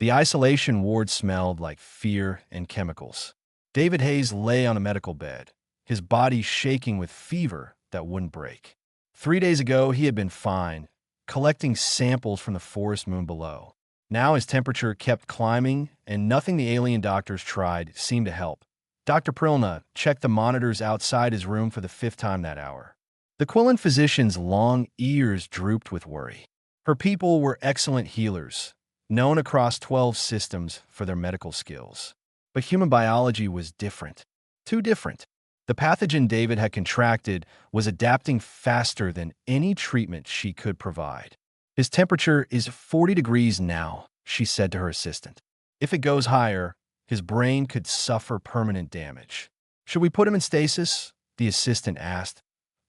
The isolation ward smelled like fear and chemicals. David Hayes lay on a medical bed, his body shaking with fever that wouldn't break. 3 days ago, he had been fine, collecting samples from the forest moon below. Now his temperature kept climbing, and nothing the alien doctors tried seemed to help. Dr. Prilna checked the monitors outside his room for the 5th time that hour. The Quillan physician's long ears drooped with worry. Her people were excellent healers, known across 12 systems for their medical skills. But human biology was different. Too different. The pathogen David had contracted was adapting faster than any treatment she could provide. His temperature is 40 degrees now, she said to her assistant. If it goes higher, his brain could suffer permanent damage. Should we put him in stasis? The assistant asked.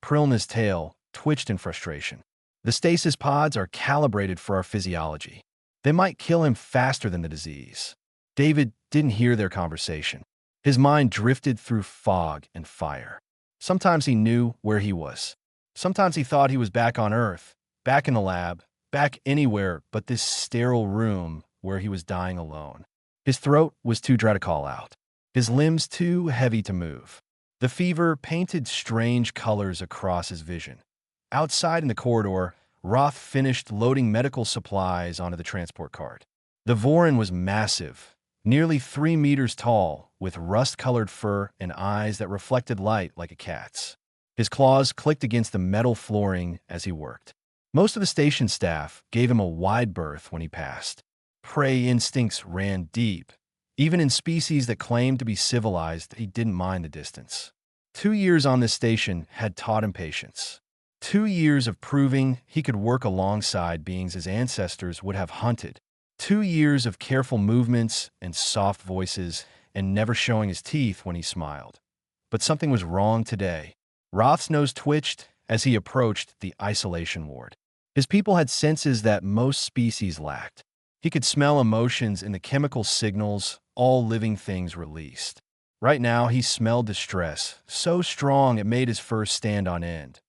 Prilna's tail twitched in frustration. The stasis pods are calibrated for our physiology. They might kill him faster than the disease. David didn't hear their conversation. His mind drifted through fog and fire. Sometimes he knew where he was. Sometimes he thought he was back on Earth, back in the lab, back anywhere but this sterile room where he was dying alone. His throat was too dry to call out. His limbs too heavy to move. The fever painted strange colors across his vision. Outside in the corridor, Roth finished loading medical supplies onto the transport cart. The Vorin was massive, nearly 3 meters tall, with rust-colored fur and eyes that reflected light like a cat's. His claws clicked against the metal flooring as he worked. Most of the station staff gave him a wide berth when he passed. Prey instincts ran deep. Even in species that claimed to be civilized, he didn't mind the distance. 2 years on this station had taught him patience. 2 years of proving he could work alongside beings his ancestors would have hunted. 2 years of careful movements and soft voices and never showing his teeth when he smiled. But something was wrong today. Roth's nose twitched as he approached the isolation ward. His people had senses that most species lacked. He could smell emotions in the chemical signals all living things released. Right now, he smelled distress, so strong it made his fur stand on end.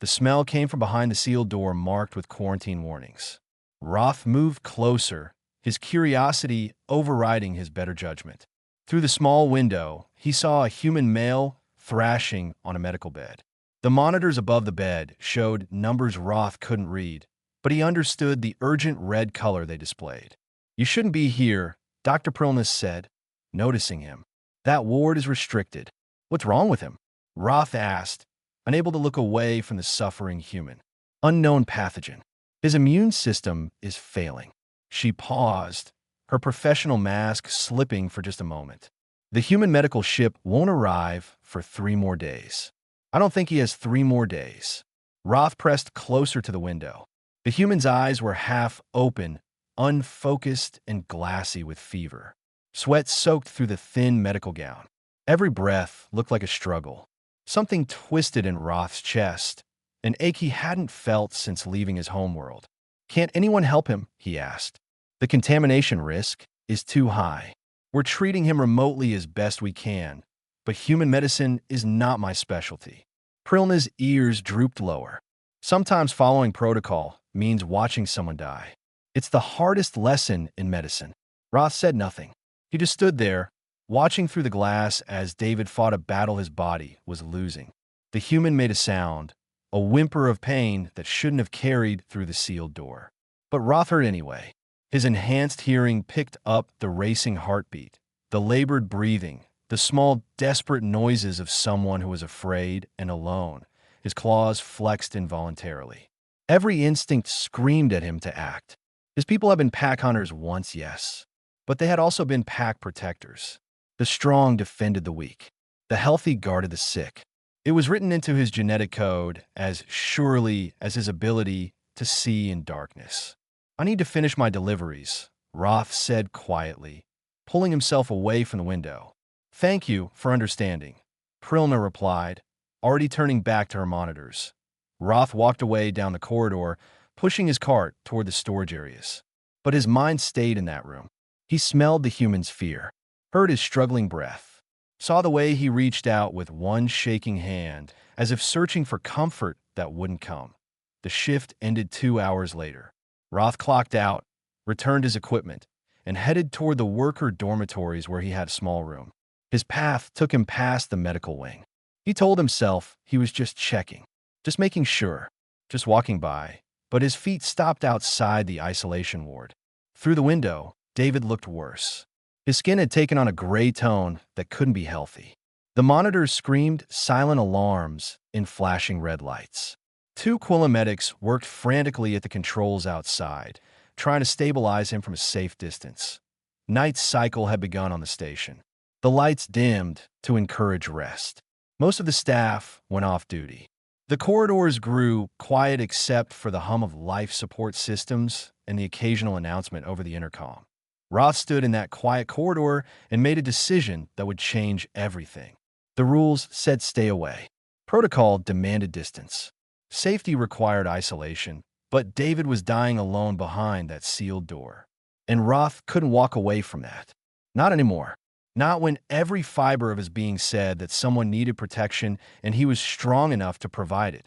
The smell came from behind the sealed door marked with quarantine warnings. Roth moved closer, his curiosity overriding his better judgment. Through the small window, he saw a human male thrashing on a medical bed. The monitors above the bed showed numbers Roth couldn't read, but he understood the urgent red color they displayed. "You shouldn't be here," Dr. Prilness said, noticing him. "That ward is restricted." "What's wrong with him?" Roth asked, unable to look away from the suffering human. "Unknown pathogen. His immune system is failing." She paused, her professional mask slipping for just a moment. "The human medical ship won't arrive for 3 more days." "I don't think he has 3 more days." Roth pressed closer to the window. The human's eyes were half open, unfocused and glassy with fever. Sweat soaked through the thin medical gown. Every breath looked like a struggle. Something twisted in Roth's chest, an ache he hadn't felt since leaving his homeworld. "Can't anyone help him?" he asked. "The contamination risk is too high. We're treating him remotely as best we can, but human medicine is not my specialty." Prilna's ears drooped lower. Sometimes following protocol means watching someone die. It's the hardest lesson in medicine. Roth said nothing. He just stood there, watching through the glass as David fought a battle his body was losing. The human made a sound, a whimper of pain that shouldn't have carried through the sealed door. But Roth heard anyway. His enhanced hearing picked up the racing heartbeat, the labored breathing, the small, desperate noises of someone who was afraid and alone. His claws flexed involuntarily. Every instinct screamed at him to act. His people had been pack hunters once, yes, but they had also been pack protectors. The strong defended the weak. The healthy guarded the sick. It was written into his genetic code as surely as his ability to see in darkness. "I need to finish my deliveries," Roth said quietly, pulling himself away from the window. "Thank you for understanding," Prilna replied, already turning back to her monitors. Roth walked away down the corridor, pushing his cart toward the storage areas. But his mind stayed in that room. He smelled the human's fear, heard his struggling breath, saw the way he reached out with one shaking hand, as if searching for comfort that wouldn't come. The shift ended 2 hours later. Roth clocked out, returned his equipment, and headed toward the worker dormitories where he had a small room. His path took him past the medical wing. He told himself he was just checking, just making sure, just walking by, but his feet stopped outside the isolation ward. Through the window, David looked worse. His skin had taken on a gray tone that couldn't be healthy. The monitors screamed silent alarms in flashing red lights. Two Quilla medics worked frantically at the controls outside, trying to stabilize him from a safe distance. Night's cycle had begun on the station. The lights dimmed to encourage rest. Most of the staff went off duty. The corridors grew quiet except for the hum of life support systems and the occasional announcement over the intercom. Roth stood in that quiet corridor and made a decision that would change everything. The rules said stay away. Protocol demanded distance. Safety required isolation, but David was dying alone behind that sealed door. And Roth couldn't walk away from that. Not anymore. Not when every fiber of his being said that someone needed protection and he was strong enough to provide it.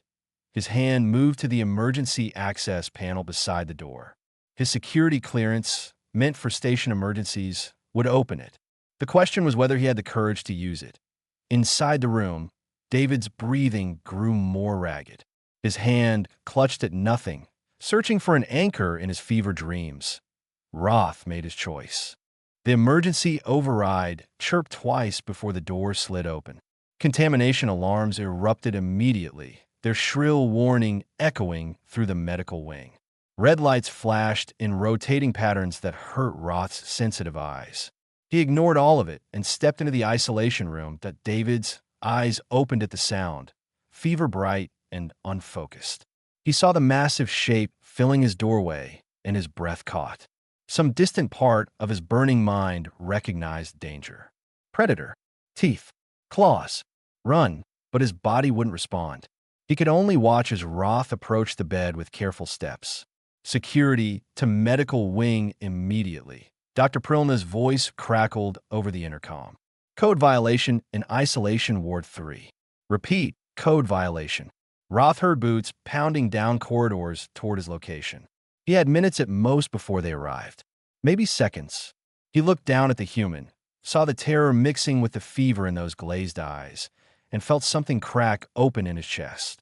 His hand moved to the emergency access panel beside the door. His security clearance, meant for station emergencies, would open it. The question was whether he had the courage to use it. Inside the room, David's breathing grew more ragged. His hand clutched at nothing, searching for an anchor in his fever dreams. Roth made his choice. The emergency override chirped twice before the door slid open. Contamination alarms erupted immediately, their shrill warning echoing through the medical wing. Red lights flashed in rotating patterns that hurt Roth's sensitive eyes. He ignored all of it and stepped into the isolation room that David's eyes opened at the sound, fever-bright and unfocused. He saw the massive shape filling his doorway, and his breath caught. Some distant part of his burning mind recognized danger. Predator. Teeth. Claws. Run, but his body wouldn't respond. He could only watch as Roth approached the bed with careful steps. Security to medical wing immediately. Dr. Prilna's voice crackled over the intercom. Code violation in Isolation Ward 3. Repeat, code violation. Roth heard boots pounding down corridors toward his location. He had minutes at most before they arrived. Maybe seconds. He looked down at the human, saw the terror mixing with the fever in those glazed eyes, and felt something crack open in his chest.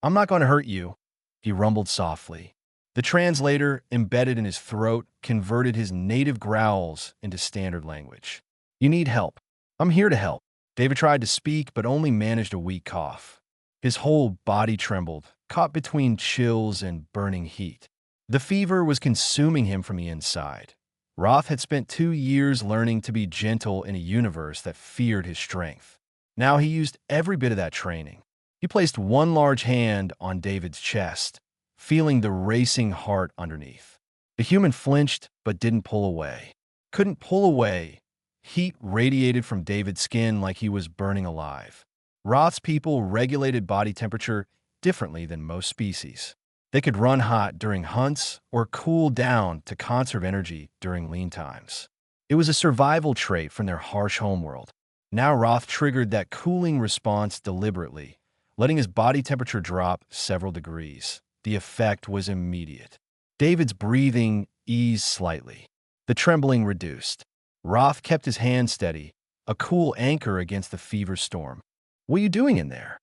"I'm not going to hurt you," he rumbled softly. The translator, embedded in his throat, converted his native growls into standard language. "You need help. I'm here to help." David tried to speak, but only managed a weak cough. His whole body trembled, caught between chills and burning heat. The fever was consuming him from the inside. Roth had spent 2 years learning to be gentle in a universe that feared his strength. Now he used every bit of that training. He placed one large hand on David's chest, feeling the racing heart underneath. The human flinched but didn't pull away. Couldn't pull away. Heat radiated from David's skin like he was burning alive. Roth's people regulated body temperature differently than most species. They could run hot during hunts or cool down to conserve energy during lean times. It was a survival trait from their harsh homeworld. Now Roth triggered that cooling response deliberately, letting his body temperature drop several degrees. The effect was immediate. David's breathing eased slightly. The trembling reduced. Roth kept his hand steady, a cool anchor against the fever storm. "What are you doing in there?"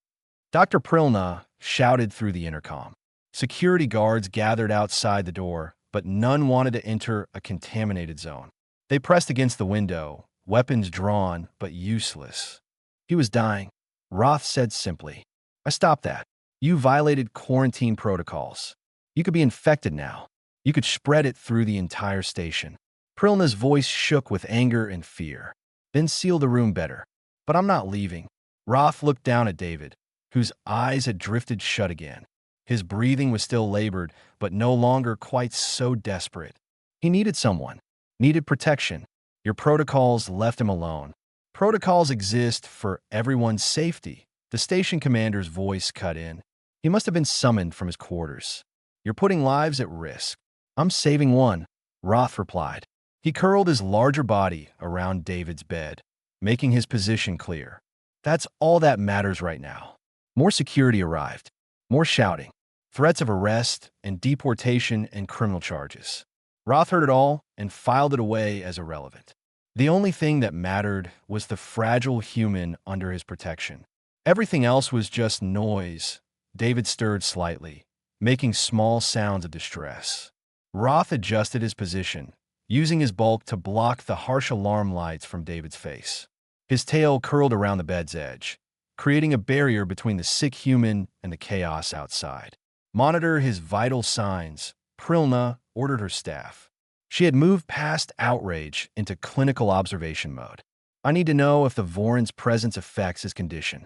Dr. Prilna shouted through the intercom. Security guards gathered outside the door, but none wanted to enter a contaminated zone. They pressed against the window, weapons drawn but useless. "He was dying," Roth said simply. "I stopped that. You violated quarantine protocols. You could be infected now. You could spread it through the entire station." Prilna's voice shook with anger and fear. "Then seal the room better." "But I'm not leaving." Roth looked down at David, whose eyes had drifted shut again. His breathing was still labored, but no longer quite so desperate. He needed someone, needed protection. Your protocols left him alone. Protocols exist for everyone's safety. The station commander's voice cut in. He must have been summoned from his quarters. "You're putting lives at risk." "I'm saving one," Roth replied. He curled his larger body around David's bed, making his position clear. "That's all that matters right now." More security arrived. More shouting, threats of arrest and deportation and criminal charges. Roth heard it all and filed it away as irrelevant. The only thing that mattered was the fragile human under his protection. Everything else was just noise. David stirred slightly, making small sounds of distress. Roth adjusted his position, using his bulk to block the harsh alarm lights from David's face. His tail curled around the bed's edge, creating a barrier between the sick human and the chaos outside. Monitor his vital signs, Prilna ordered her staff. She had moved past outrage into clinical observation mode. I need to know if the Voron's presence affects his condition.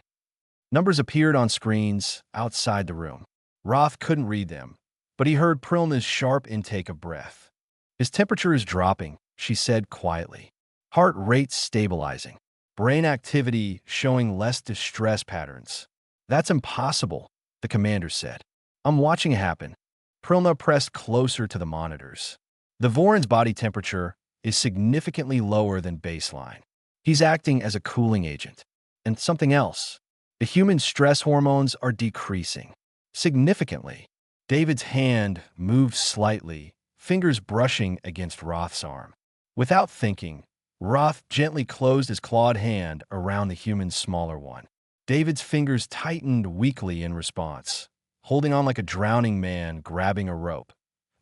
Numbers appeared on screens outside the room. Roth couldn't read them, but he heard Prilna's sharp intake of breath. His temperature is dropping, she said quietly. Heart rate stabilizing. Brain activity showing less distress patterns. That's impossible, the commander said. I'm watching it happen. Prilna pressed closer to the monitors. The Voron's body temperature is significantly lower than baseline. He's acting as a cooling agent. And something else. The human stress hormones are decreasing. Significantly. David's hand moved slightly, fingers brushing against Roth's arm. Without thinking, Roth gently closed his clawed hand around the human's smaller one. David's fingers tightened weakly in response, holding on like a drowning man grabbing a rope.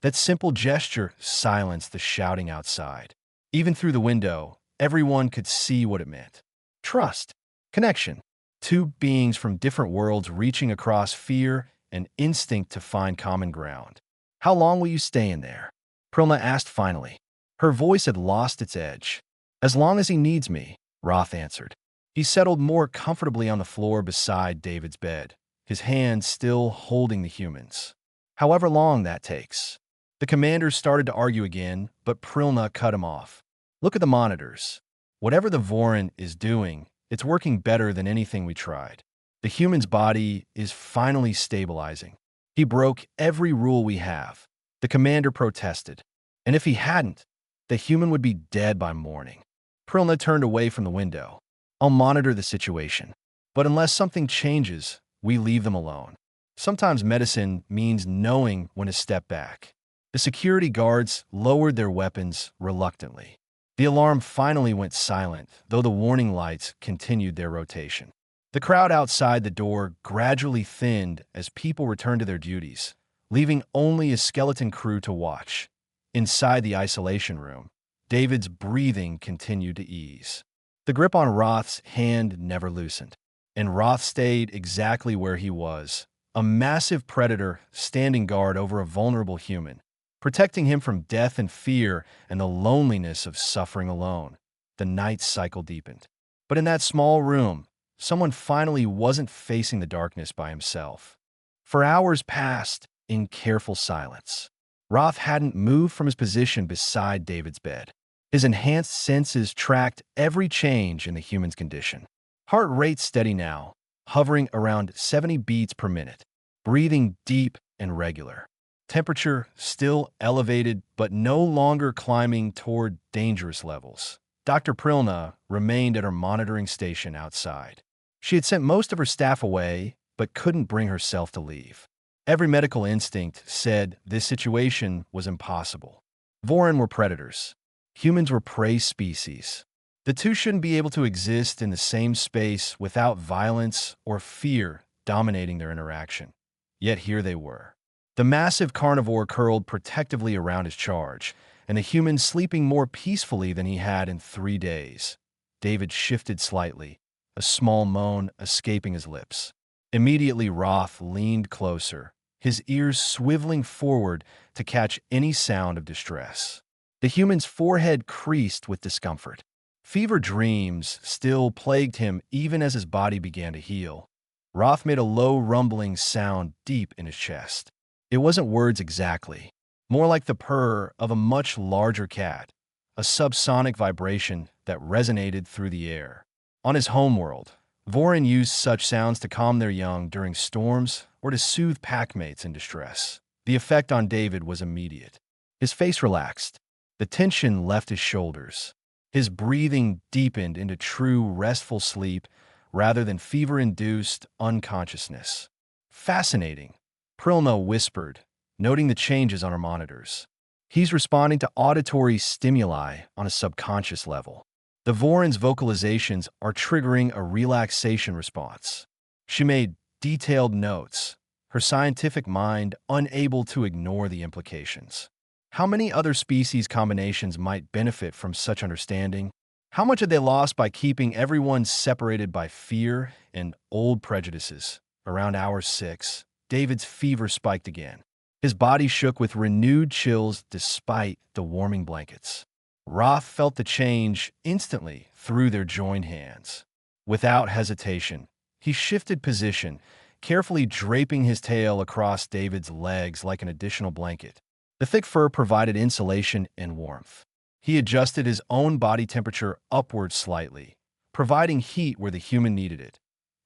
That simple gesture silenced the shouting outside. Even through the window, everyone could see what it meant. Trust. Connection. Two beings from different worlds reaching across fear and instinct to find common ground. How long will you stay in there? Prilna asked finally. Her voice had lost its edge. As long as he needs me, Roth answered. He settled more comfortably on the floor beside David's bed, his hands still holding the human's. However long that takes. The commander started to argue again, but Prilna cut him off. Look at the monitors. Whatever the Voron is doing, it's working better than anything we tried. The human's body is finally stabilizing. He broke every rule we have. The commander protested. And if he hadn't, the human would be dead by morning. Prilna turned away from the window. I'll monitor the situation. But unless something changes, we leave them alone. Sometimes medicine means knowing when to step back. The security guards lowered their weapons reluctantly. The alarm finally went silent, though the warning lights continued their rotation. The crowd outside the door gradually thinned as people returned to their duties, leaving only a skeleton crew to watch. Inside the isolation room, David's breathing continued to ease. The grip on Roth's hand never loosened, and Roth stayed exactly where he was, a massive predator standing guard over a vulnerable human, protecting him from death and fear and the loneliness of suffering alone. The night cycle deepened. But in that small room, someone finally wasn't facing the darkness by himself. For hours passed in careful silence. Roth hadn't moved from his position beside David's bed. His enhanced senses tracked every change in the human's condition. Heart rate steady now, hovering around 70 beats per minute. Breathing deep and regular. Temperature still elevated, but no longer climbing toward dangerous levels. Dr. Prilna remained at her monitoring station outside. She had sent most of her staff away, but couldn't bring herself to leave. Every medical instinct said this situation was impossible. Voron were predators. Humans were prey species. The two shouldn't be able to exist in the same space without violence or fear dominating their interaction. Yet here they were. The massive carnivore curled protectively around his charge, and the human sleeping more peacefully than he had in 3 days. David shifted slightly, a small moan escaping his lips. Immediately, Roth leaned closer, his ears swiveling forward to catch any sound of distress. The human's forehead creased with discomfort. Fever dreams still plagued him even as his body began to heal. Roth made a low rumbling sound deep in his chest. It wasn't words exactly, more like the purr of a much larger cat, a subsonic vibration that resonated through the air. On his homeworld, Voron used such sounds to calm their young during storms or to soothe packmates in distress. The effect on David was immediate. His face relaxed. The tension left his shoulders. His breathing deepened into true restful sleep rather than fever-induced unconsciousness. Fascinating, Prilna whispered, noting the changes on her monitors. He's responding to auditory stimuli on a subconscious level. The Voron's vocalizations are triggering a relaxation response. She made detailed notes, her scientific mind unable to ignore the implications. How many other species combinations might benefit from such understanding? How much had they lost by keeping everyone separated by fear and old prejudices? Around hour 6, David's fever spiked again. His body shook with renewed chills despite the warming blankets. Roth felt the change instantly through their joined hands. Without hesitation, he shifted position, carefully draping his tail across David's legs like an additional blanket. The thick fur provided insulation and warmth. He adjusted his own body temperature upward slightly, providing heat where the human needed it.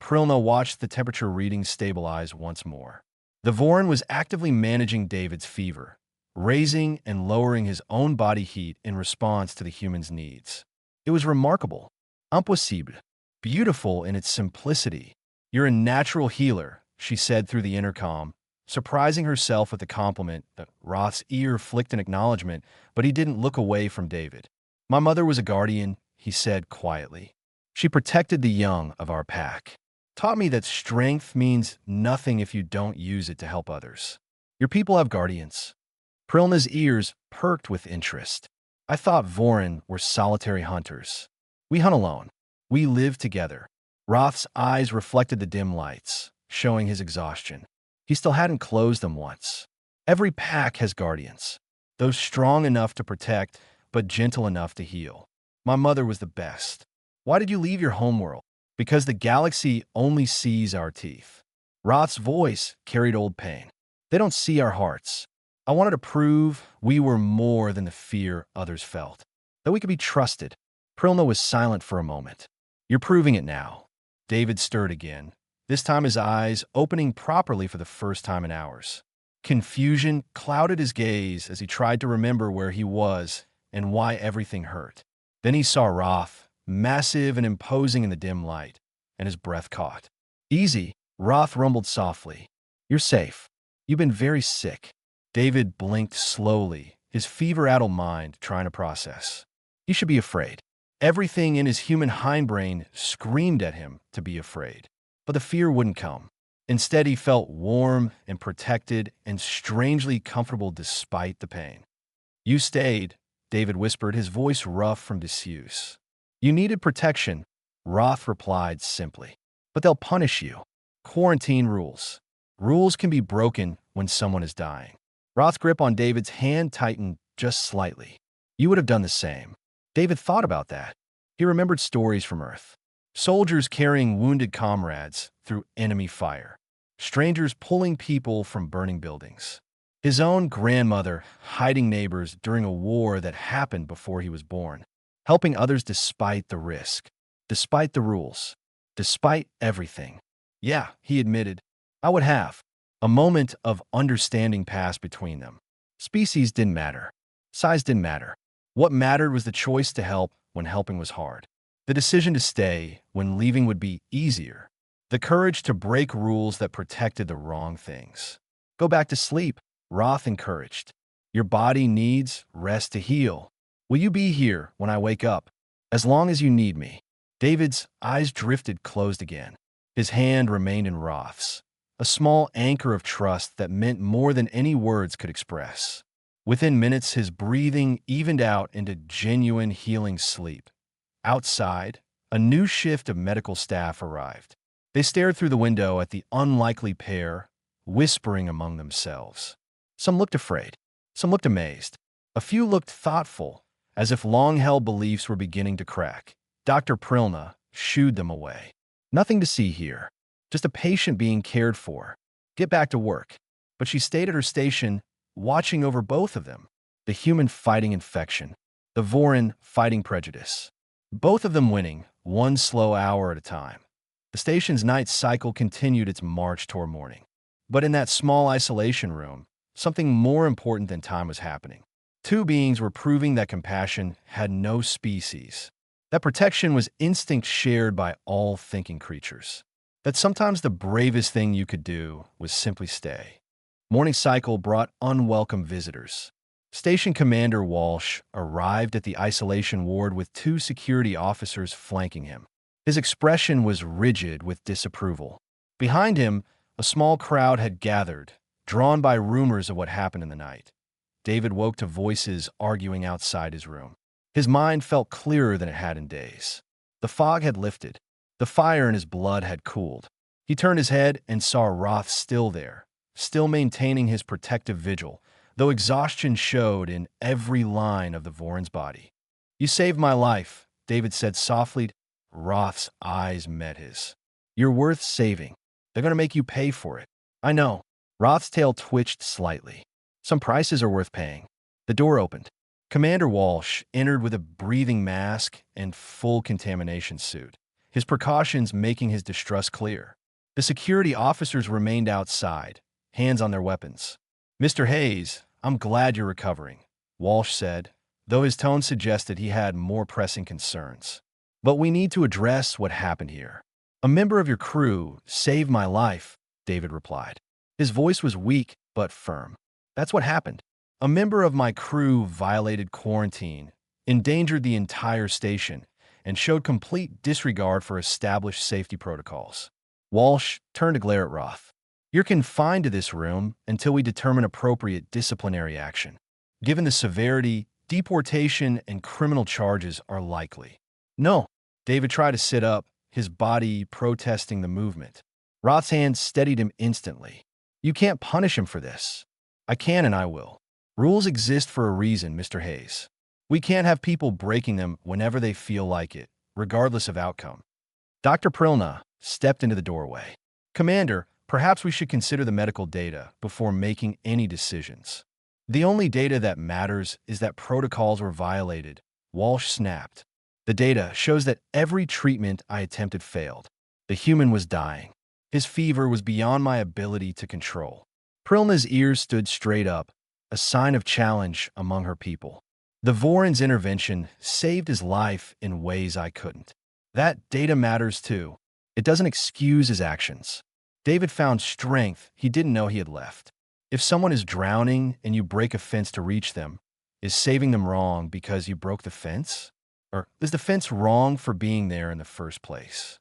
Prilna watched the temperature readings stabilize once more. The Voron was actively managing David's fever, raising and lowering his own body heat in response to the human's needs. It was remarkable, impossible, beautiful in its simplicity. "You're a natural healer," she said through the intercom, surprising herself with the compliment. Roth's ear flicked in acknowledgement, but he didn't look away from David. "My mother was a guardian," he said quietly. "She protected the young of our pack. Taught me that strength means nothing if you don't use it to help others. Your people have guardians." Prilna's ears perked with interest. "I thought Voron were solitary hunters. We hunt alone. We live together." Roth's eyes reflected the dim lights, showing his exhaustion. He still hadn't closed them once. "Every pack has guardians, those strong enough to protect, but gentle enough to heal. My mother was the best." "Why did you leave your homeworld?" "Because the galaxy only sees our teeth." Roth's voice carried old pain. "They don't see our hearts. I wanted to prove we were more than the fear others felt, that we could be trusted." Prilna was silent for a moment. "You're proving it now." David stirred again, this time his eyes opening properly for the first time in hours. Confusion clouded his gaze as he tried to remember where he was and why everything hurt. Then he saw Roth, massive and imposing in the dim light, and his breath caught. "Easy," Roth rumbled softly. "You're safe. You've been very sick." David blinked slowly, his fever-addled mind trying to process. He should be afraid. Everything in his human hindbrain screamed at him to be afraid. But the fear wouldn't come. Instead, he felt warm and protected and strangely comfortable despite the pain. "You stayed," David whispered, his voice rough from disuse. "You needed protection," Roth replied simply. "But they'll punish you. Quarantine rules. Rules can be broken when someone is dying." Roth's grip on David's hand tightened just slightly. "You would have done the same." David thought about that. He remembered stories from Earth. Soldiers carrying wounded comrades through enemy fire. Strangers pulling people from burning buildings. His own grandmother hiding neighbors during a war that happened before he was born. Helping others despite the risk. Despite the rules. Despite everything. "Yeah," he admitted, "I would have." A moment of understanding passed between them. Species didn't matter. Size didn't matter. What mattered was the choice to help when helping was hard. The decision to stay when leaving would be easier. The courage to break rules that protected the wrong things. "Go back to sleep," Roth encouraged. "Your body needs rest to heal. Will you be here when I wake up? As long as you need me." David's eyes drifted closed again. His hand remained in Roth's, a small anchor of trust that meant more than any words could express. Within minutes, his breathing evened out into genuine healing sleep. Outside, a new shift of medical staff arrived. They stared through the window at the unlikely pair, whispering among themselves. Some looked afraid. Some looked amazed. A few looked thoughtful, as if long-held beliefs were beginning to crack. Dr. Prilna shooed them away. "Nothing to see here. Just a patient being cared for. Get back to work." But she stayed at her station, watching over both of them. The human fighting infection. The Voron fighting prejudice. Both of them winning, one slow hour at a time. The station's night cycle continued its march toward morning. But in that small isolation room, something more important than time was happening. Two beings were proving that compassion had no species. That protection was instinct shared by all thinking creatures. That sometimes the bravest thing you could do was simply stay. Morning cycle brought unwelcome visitors. Station Commander Walsh arrived at the isolation ward with two security officers flanking him. His expression was rigid with disapproval. Behind him, a small crowd had gathered, drawn by rumors of what happened in the night. David woke to voices arguing outside his room. His mind felt clearer than it had in days. The fog had lifted. The fire in his blood had cooled. He turned his head and saw Roth still there, still maintaining his protective vigil, though exhaustion showed in every line of the Voran's body. "You saved my life," David said softly. Roth's eyes met his. "You're worth saving. They're going to make you pay for it." "I know." Roth's tail twitched slightly. "Some prices are worth paying." The door opened. Commander Walsh entered with a breathing mask and full contamination suit, his precautions making his distrust clear. The security officers remained outside, hands on their weapons. "Mr. Hayes, I'm glad you're recovering," Walsh said, though his tone suggested he had more pressing concerns. "But we need to address what happened here." "A member of your crew saved my life," David replied. His voice was weak but firm. "That's what happened. A member of my crew violated quarantine, endangered the entire station, and showed complete disregard for established safety protocols." Walsh turned to glare at Roth. "You're confined to this room until we determine appropriate disciplinary action. Given the severity, deportation and criminal charges are likely." "No." David tried to sit up, his body protesting the movement. Roth's hand steadied him instantly. "You can't punish him for this." "I can and I will. Rules exist for a reason, Mr. Hayes. We can't have people breaking them whenever they feel like it, regardless of outcome." Dr. Prilna stepped into the doorway. "Commander, perhaps we should consider the medical data before making any decisions." "The only data that matters is that protocols were violated," Walsh snapped. "The data shows that every treatment I attempted failed. The human was dying. His fever was beyond my ability to control." Prilna's ears stood straight up, a sign of challenge among her people. "The Voran's intervention saved his life in ways I couldn't. That data matters too. It doesn't excuse his actions." David found strength he didn't know he had left. If someone is drowning and you break a fence to reach them, is saving them wrong because you broke the fence? Or is the fence wrong for being there in the first place?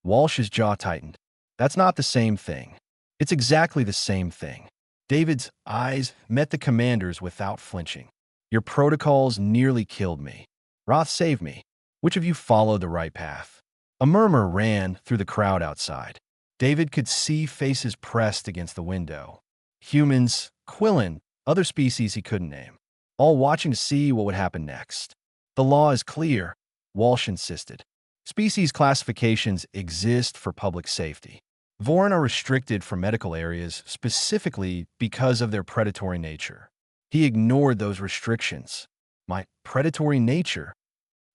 Walsh's jaw tightened. "That's not the same thing." "It's exactly the same thing." David's eyes met the commander's without flinching. "Your protocols nearly killed me. Roth saved me. Which of you followed the right path?" A murmur ran through the crowd outside. David could see faces pressed against the window. Humans, Quillen, other species he couldn't name, all watching to see what would happen next. "The law is clear," Walsh insisted. "Species classifications exist for public safety. Voran are restricted from medical areas specifically because of their predatory nature." He ignored those restrictions. "My predatory nature?"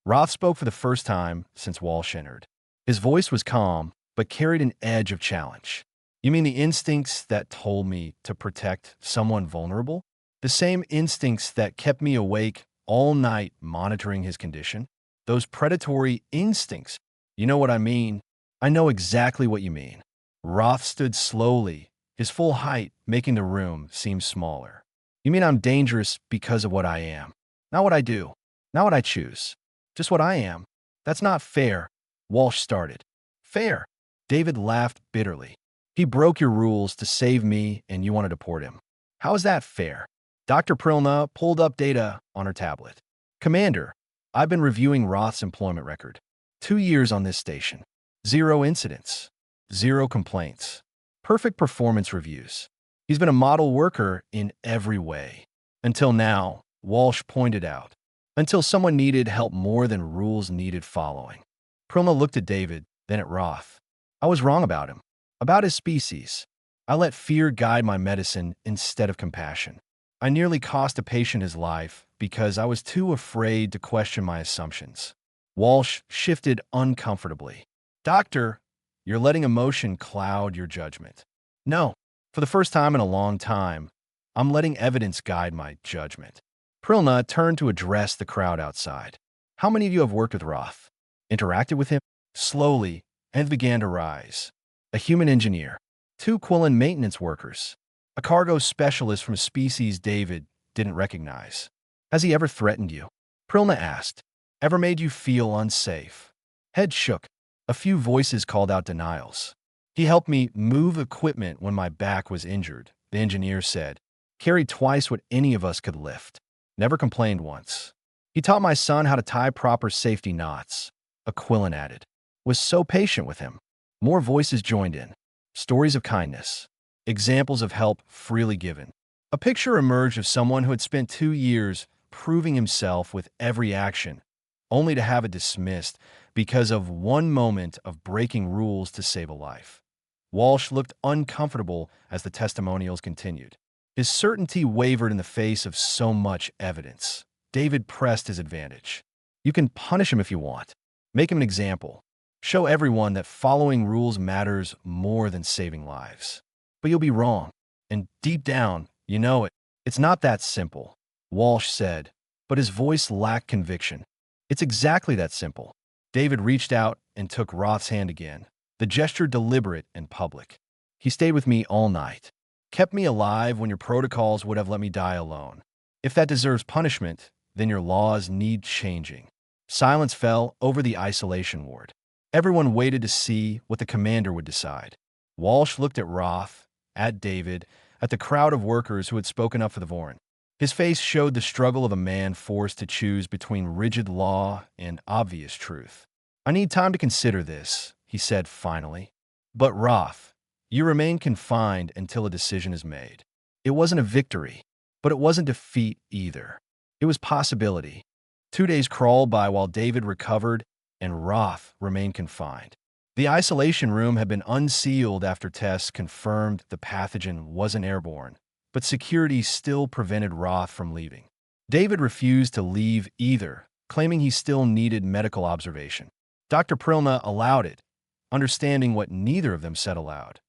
Roth spoke for the first time since Walsh entered. His voice was calm, but carried an edge of challenge. "You mean the instincts that told me to protect someone vulnerable? The same instincts that kept me awake all night monitoring his condition? Those predatory instincts. You know what I mean?" "I know exactly what you mean." Roth stood slowly, his full height making the room seem smaller. "You mean I'm dangerous because of what I am? Not what I do, not what I choose. Just what I am. That's not fair," Walsh started. "Fair?" David laughed bitterly. "He broke your rules to save me and you want to deport him. How is that fair?" Dr. Prilna pulled up data on her tablet. "Commander, I've been reviewing Roth's employment record. 2 years on this station. 0 incidents. 0 complaints. Perfect performance reviews. He's been a model worker in every way. Until now," Walsh pointed out. "Until someone needed help more than rules needed following." Prilna looked at David, then at Roth. "I was wrong about him. About his species. I let fear guide my medicine instead of compassion. I nearly cost a patient his life because I was too afraid to question my assumptions." Walsh shifted uncomfortably. "Doctor, you're letting emotion cloud your judgment." "No. For the first time in a long time, I'm letting evidence guide my judgment." Prilna turned to address the crowd outside. "How many of you have worked with Roth? Interacted with him?" Slowly, hands began to rise. "A human engineer. 2 Quillen maintenance workers. A cargo specialist from a species David didn't recognize. Has he ever threatened you? Prilna asked. Ever made you feel unsafe? Head shook. A few voices called out denials. He helped me move equipment when my back was injured, the engineer said. Carried twice what any of us could lift. Never complained once. He taught my son how to tie proper safety knots, Aquilin added. Was so patient with him. More voices joined in. Stories of kindness. Examples of help freely given. A picture emerged of someone who had spent 2 years proving himself with every action, only to have it dismissed because of one moment of breaking rules to save a life. Walsh looked uncomfortable as the testimonials continued. His certainty wavered in the face of so much evidence. David pressed his advantage. You can punish him if you want. Make him an example. Show everyone that following rules matters more than saving lives. But you'll be wrong. And deep down, you know it. It's not that simple, Walsh said, but his voice lacked conviction. It's exactly that simple. David reached out and took Roth's hand again, the gesture deliberate and public. He stayed with me all night. Kept me alive when your protocols would have let me die alone. If that deserves punishment, then your laws need changing. Silence fell over the isolation ward. Everyone waited to see what the commander would decide. Walsh looked at Roth, at David, at the crowd of workers who had spoken up for the Vorin. His face showed the struggle of a man forced to choose between rigid law and obvious truth. I need time to consider this, he said finally. But Roth, you remain confined until a decision is made. It wasn't a victory, but it wasn't defeat either. It was possibility. 2 days crawled by while David recovered and Roth remained confined. The isolation room had been unsealed after tests confirmed the pathogen wasn't airborne, but security still prevented Roth from leaving. David refused to leave either, claiming he still needed medical observation. Dr. Prilna allowed it, understanding what neither of them said aloud.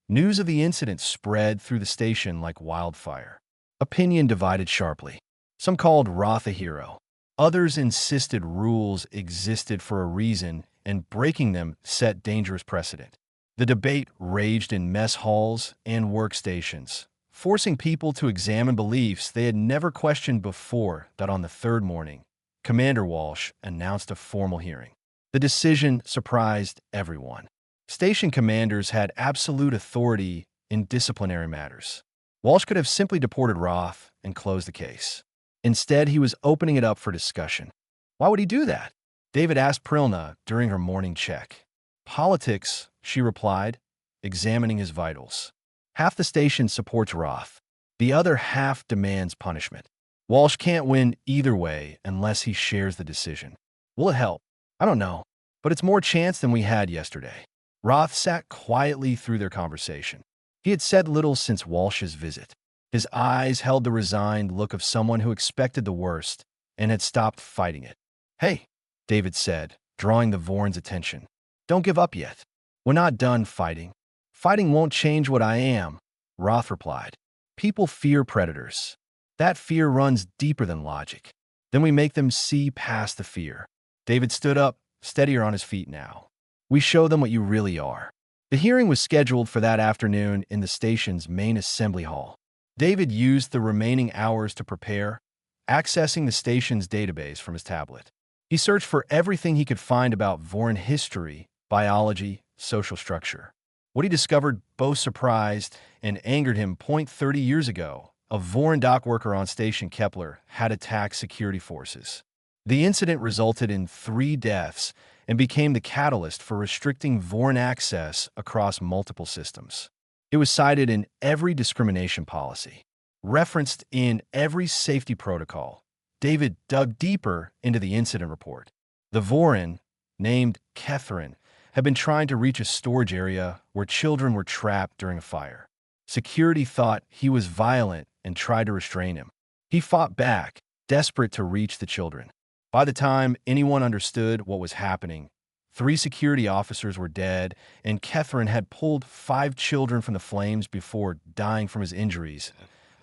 News of the incident spread through the station like wildfire. Opinion divided sharply. Some called Roth a hero. Others insisted rules existed for a reason and breaking them set dangerous precedent. The debate raged in mess halls and workstations, forcing people to examine beliefs they had never questioned before. That on the third morning, Commander Walsh announced a formal hearing. The decision surprised everyone. Station commanders had absolute authority in disciplinary matters. Walsh could have simply deported Roth and closed the case. Instead, he was opening it up for discussion. Why would he do that? David asked Prilna during her morning check. Politics, she replied, examining his vitals. Half the station supports Roth. The other half demands punishment. Walsh can't win either way unless he shares the decision. Will it help? I don't know, but it's more chance than we had yesterday. Roth sat quietly through their conversation. He had said little since Walsh's visit. His eyes held the resigned look of someone who expected the worst and had stopped fighting it. Hey, David said, drawing the Vorin's attention. Don't give up yet. We're not done fighting. Fighting won't change what I am, Roth replied. People fear predators. That fear runs deeper than logic. Then we make them see past the fear. David stood up, steadier on his feet now. We show them what you really are. The hearing was scheduled for that afternoon in the station's main assembly hall. David used the remaining hours to prepare, accessing the station's database from his tablet. He searched for everything he could find about Vorin history, biology, social structure. What he discovered both surprised and angered him. 30 years ago, a Vorin dock worker on Station Kepler had attacked security forces. The incident resulted in 3 deaths and became the catalyst for restricting Vorin access across multiple systems. It was cited in every discrimination policy, referenced in every safety protocol. David dug deeper into the incident report. The Vorin, named Catherine, had been trying to reach a storage area where children were trapped during a fire. Security thought he was violent and tried to restrain him. He fought back, desperate to reach the children. By the time anyone understood what was happening, 3 security officers were dead, and Catherine had pulled 5 children from the flames before dying from his injuries,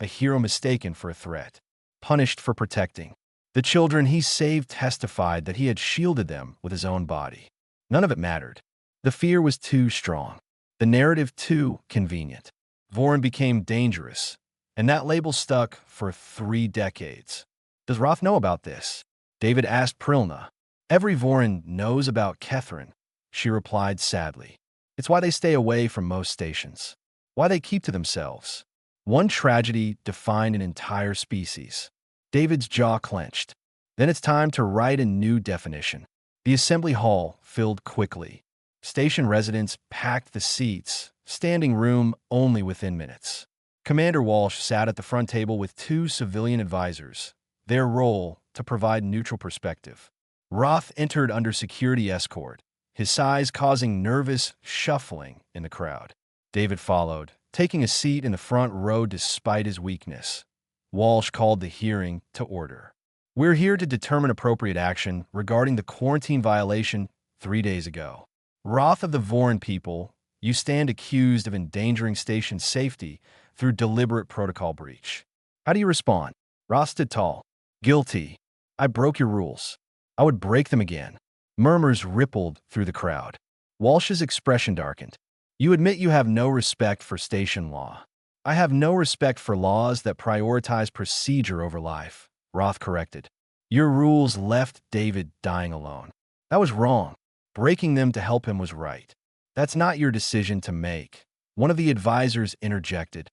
a hero mistaken for a threat, punished for protecting. The children he saved testified that he had shielded them with his own body. None of it mattered. The fear was too strong. The narrative too convenient. Vorin became dangerous, And that label stuck for 3 decades. Does Roth know about this? David asked Prilna. Every Vorin knows about Catherine, she replied sadly. It's why they stay away from most stations. Why they keep to themselves. One tragedy defined an entire species. David's jaw clenched. Then it's time to write a new definition. The assembly hall filled quickly. Station residents packed the seats, standing room only within minutes. Commander Walsh sat at the front table with 2 civilian advisors, their role to provide neutral perspective. Roth entered under security escort, his size causing nervous shuffling in the crowd. David followed, taking a seat in the front row despite his weakness. Walsh called the hearing to order. We're here to determine appropriate action regarding the quarantine violation 3 days ago. Roth of the Vorin people, you stand accused of endangering station safety through deliberate protocol breach. How do you respond? Roth stood tall. Guilty. I broke your rules. I would break them again. Murmurs rippled through the crowd. Walsh's expression darkened. You admit you have no respect for station law. I have no respect for laws that prioritize procedure over life, Roth corrected. Your rules left David dying alone. That was wrong. Breaking them to help him was right. That's not your decision to make. One of the advisors interjected.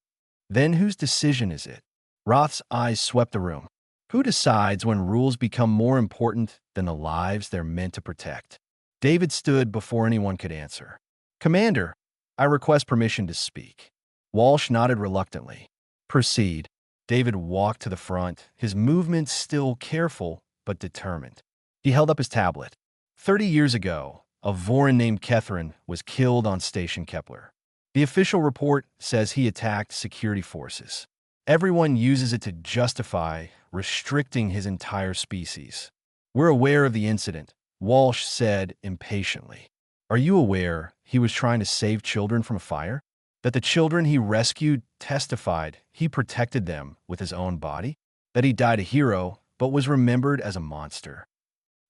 Then whose decision is it? Roth's eyes swept the room. Who decides when rules become more important than the lives they're meant to protect? David stood before anyone could answer. Commander, I request permission to speak. Walsh nodded reluctantly. Proceed. David walked to the front, his movements still careful but determined. He held up his tablet. 30 years ago, a Vorin named Catherine was killed on Station Kepler. The official report says he attacked security forces. Everyone uses it to justify restricting his entire species. We're aware of the incident, Walsh said impatiently. Are you aware he was trying to save children from a fire? That the children he rescued testified he protected them with his own body? That he died a hero but was remembered as a monster?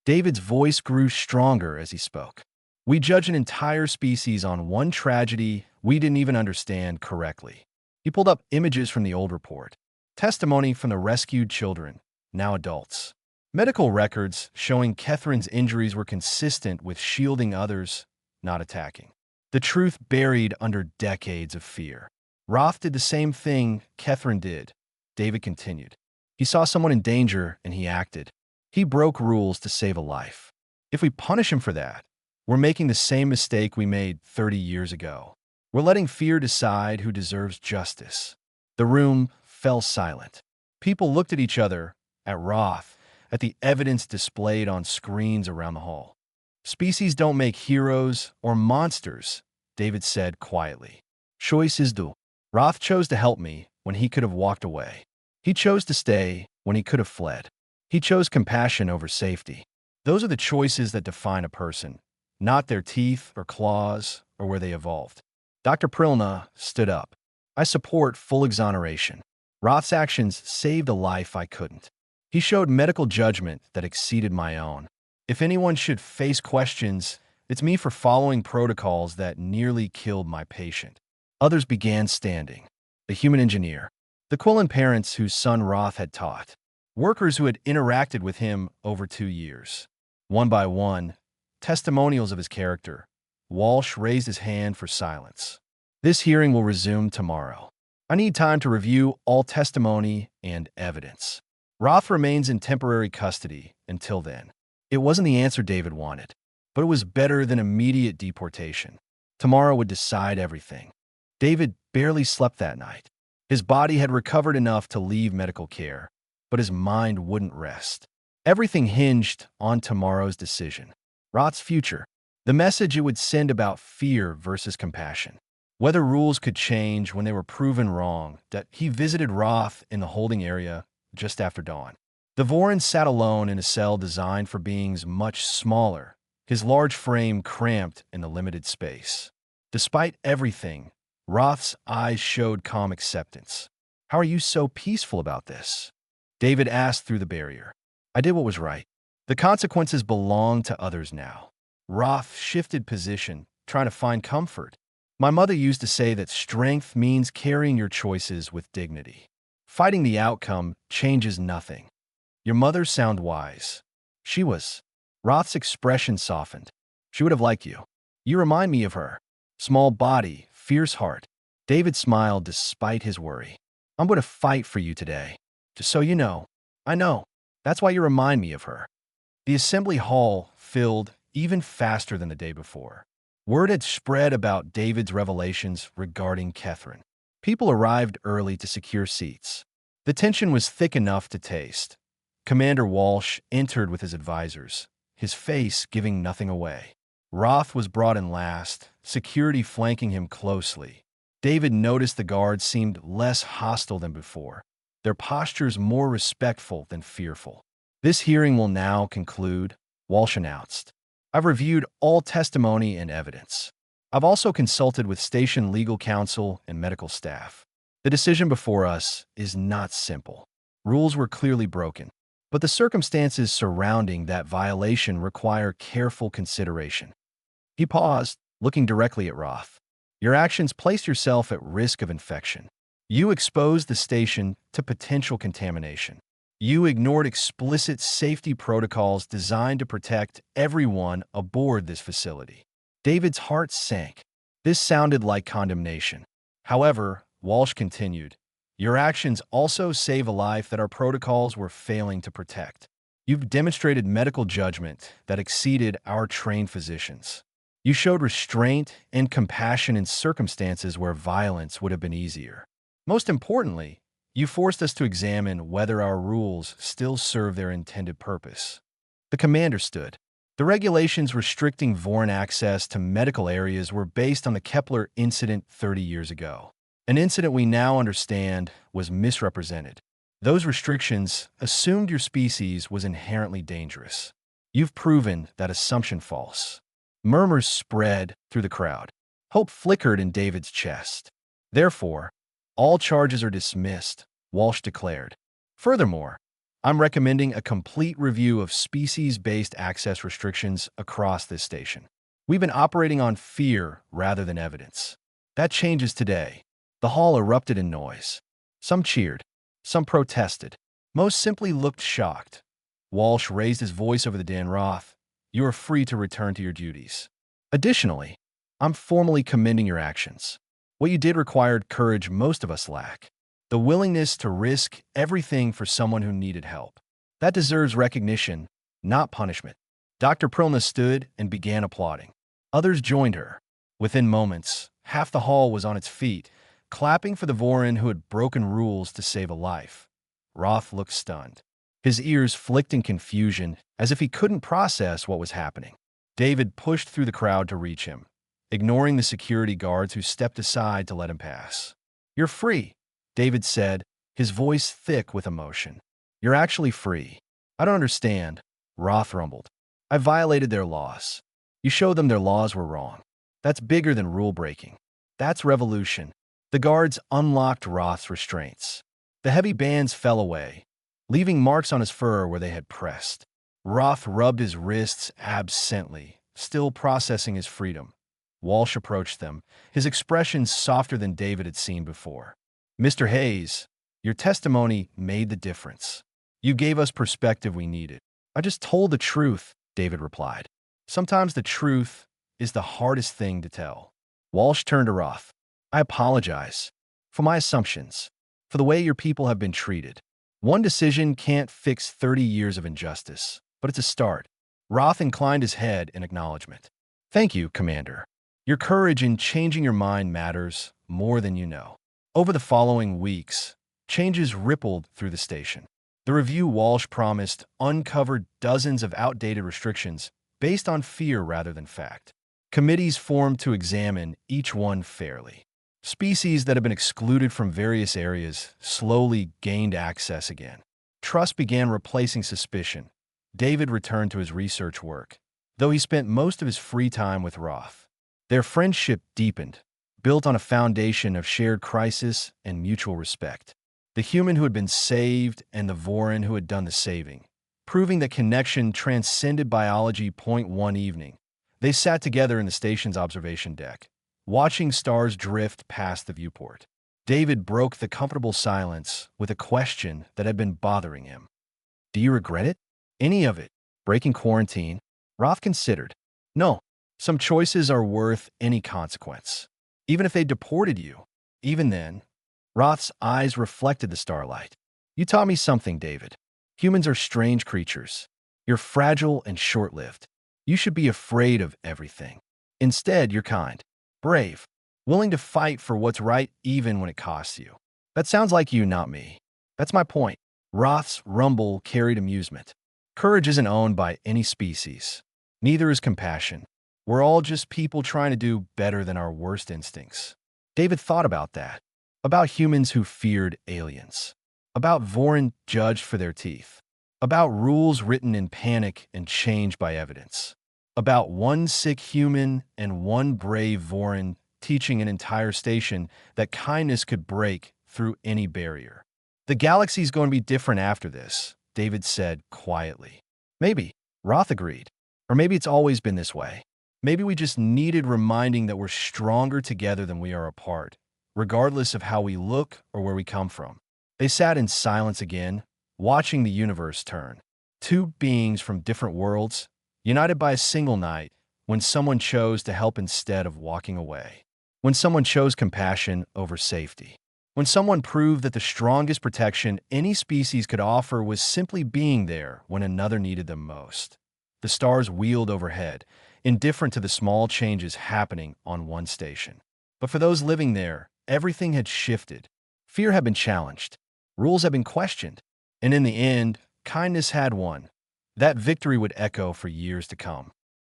David's voice grew stronger as he spoke. We judge an entire species on one tragedy we didn't even understand correctly. He pulled up images from the old report. Testimony from the rescued children, now adults. Medical records showing Catherine's injuries were consistent with shielding others, not attacking. The truth buried under decades of fear. Roth did the same thing Catherine did, David continued. He saw someone in danger and he acted. He broke rules to save a life. If we punish him for that, we're making the same mistake we made 30 years ago. We're letting fear decide who deserves justice. The room fell silent. People looked at each other, at Roth, at the evidence displayed on screens around the hall. Species don't make heroes or monsters, David said quietly. Choices do. Roth chose to help me when he could have walked away. He chose to stay when he could have fled. He chose compassion over safety. Those are the choices that define a person, not their teeth or claws or where they evolved. Dr. Prilna stood up. I support full exoneration. Roth's actions saved a life I couldn't. He showed medical judgment that exceeded my own. If anyone should face questions, it's me for following protocols that nearly killed my patient. Others began standing. The human engineer. The Quillen parents whose son Roth had taught. Workers who had interacted with him over 2 years. One by one, testimonials of his character. Walsh raised his hand for silence. This hearing will resume tomorrow. I need time to review all testimony and evidence. Roth remains in temporary custody until then. It wasn't the answer David wanted, but it was better than immediate deportation. Tomorrow would decide everything. David barely slept that night. His body had recovered enough to leave medical care, but his mind wouldn't rest. Everything hinged on tomorrow's decision. Roth's future. The message it would send about fear versus compassion. Whether rules could change when they were proven wrong. That he visited Roth in the holding area just after dawn. The Vorin sat alone in a cell designed for beings much smaller, his large frame cramped in the limited space. Despite everything, Roth's eyes showed calm acceptance. How are you so peaceful about this? David asked through the barrier. I did what was right. The consequences belong to others now. Roth shifted position, trying to find comfort. My mother used to say that strength means carrying your choices with dignity. Fighting the outcome changes nothing. Your mother sound wise. She was. Roth's expression softened. She would have liked you. You remind me of her. Small body, fierce heart. David smiled despite his worry. I'm going to fight for you today. Just so you know. I know. That's why you remind me of her. The assembly hall filled even faster than the day before. Word had spread about David's revelations regarding Catherine. People arrived early to secure seats. The tension was thick enough to taste. Commander Walsh entered with his advisors, his face giving nothing away. Roth was brought in last, security flanking him closely. David noticed the guards seemed less hostile than before, their postures more respectful than fearful. This hearing will now conclude, Walsh announced. I've reviewed all testimony and evidence. I've also consulted with station legal counsel and medical staff. The decision before us is not simple. Rules were clearly broken, but the circumstances surrounding that violation require careful consideration. He paused, looking directly at Roth. Your actions placed yourself at risk of infection. You exposed the station to potential contamination. You ignored explicit safety protocols designed to protect everyone aboard this facility. David's heart sank. This sounded like condemnation. However, Walsh continued, your actions also save a life that our protocols were failing to protect. You've demonstrated medical judgment that exceeded our trained physicians. You showed restraint and compassion in circumstances where violence would have been easier. Most importantly, you forced us to examine whether our rules still serve their intended purpose. The commander stood. The regulations restricting Voran access to medical areas were based on the Kepler incident 30 years ago. An incident we now understand was misrepresented. Those restrictions assumed your species was inherently dangerous. You've proven that assumption false. Murmurs spread through the crowd. Hope flickered in David's chest. Therefore, all charges are dismissed, Walsh declared. Furthermore, I'm recommending a complete review of species-based access restrictions across this station. We've been operating on fear rather than evidence. That changes today. The hall erupted in noise. Some cheered. Some protested. Most simply looked shocked. Walsh raised his voice over the din. Roth, you are free to return to your duties. Additionally, I'm formally commending your actions. What you did required courage most of us lack. The willingness to risk everything for someone who needed help. That deserves recognition, not punishment. Dr. Prilna stood and began applauding. Others joined her. Within moments, half the hall was on its feet, clapping for the Voran who had broken rules to save a life. Roth looked stunned. His ears flicked in confusion, as if he couldn't process what was happening. David pushed through the crowd to reach him, ignoring the security guards who stepped aside to let him pass. You're free, David said, his voice thick with emotion. You're actually free. I don't understand, Roth rumbled. I violated their laws. You showed them their laws were wrong. That's bigger than rule breaking. That's revolution. The guards unlocked Roth's restraints. The heavy bands fell away, leaving marks on his fur where they had pressed. Roth rubbed his wrists absently, still processing his freedom. Walsh approached them, his expression softer than David had seen before. Mr. Hayes, your testimony made the difference. You gave us perspective we needed. I just told the truth, David replied. Sometimes the truth is the hardest thing to tell. Walsh turned to Roth. I apologize for my assumptions, for the way your people have been treated. One decision can't fix 30 years of injustice, but it's a start. Roth inclined his head in acknowledgement. Thank you, Commander. Your courage in changing your mind matters more than you know. Over the following weeks, changes rippled through the station. The review Walsh promised uncovered dozens of outdated restrictions based on fear rather than fact. Committees formed to examine each one fairly. Species that had been excluded from various areas slowly gained access again. Trust began replacing suspicion. David returned to his research work, though he spent most of his free time with Roth. Their friendship deepened, built on a foundation of shared crisis and mutual respect. The human who had been saved and the Voran who had done the saving, proving that connection transcended biology. One evening, they sat together in the station's observation deck, watching stars drift past the viewport. David broke the comfortable silence with a question that had been bothering him. Do you regret it? Any of it? Breaking quarantine? Roth considered. No. Some choices are worth any consequence. Even if they deported you. Even then, Roth's eyes reflected the starlight. You taught me something, David. Humans are strange creatures. You're fragile and short-lived. You should be afraid of everything. Instead, you're kind, brave, willing to fight for what's right even when it costs you. That sounds like you, not me. That's my point. Roth's rumble carried amusement. Courage isn't owned by any species. Neither is compassion. We're all just people trying to do better than our worst instincts. David thought about that. About humans who feared aliens. About Vorin judged for their teeth. About rules written in panic and changed by evidence. About one sick human and one brave Vorin teaching an entire station that kindness could break through any barrier. The galaxy's going to be different after this, David said quietly. Maybe, Roth agreed. Or maybe it's always been this way. Maybe we just needed reminding that we're stronger together than we are apart, regardless of how we look or where we come from. They sat in silence again, watching the universe turn. Two beings from different worlds, united by a single night, when someone chose to help instead of walking away. When someone chose compassion over safety. When someone proved that the strongest protection any species could offer was simply being there when another needed them most. The stars wheeled overhead, indifferent to the small changes happening on one station. But for those living there, everything had shifted. Fear had been challenged. Rules had been questioned. And in the end, kindness had won. That victory would echo for years to come.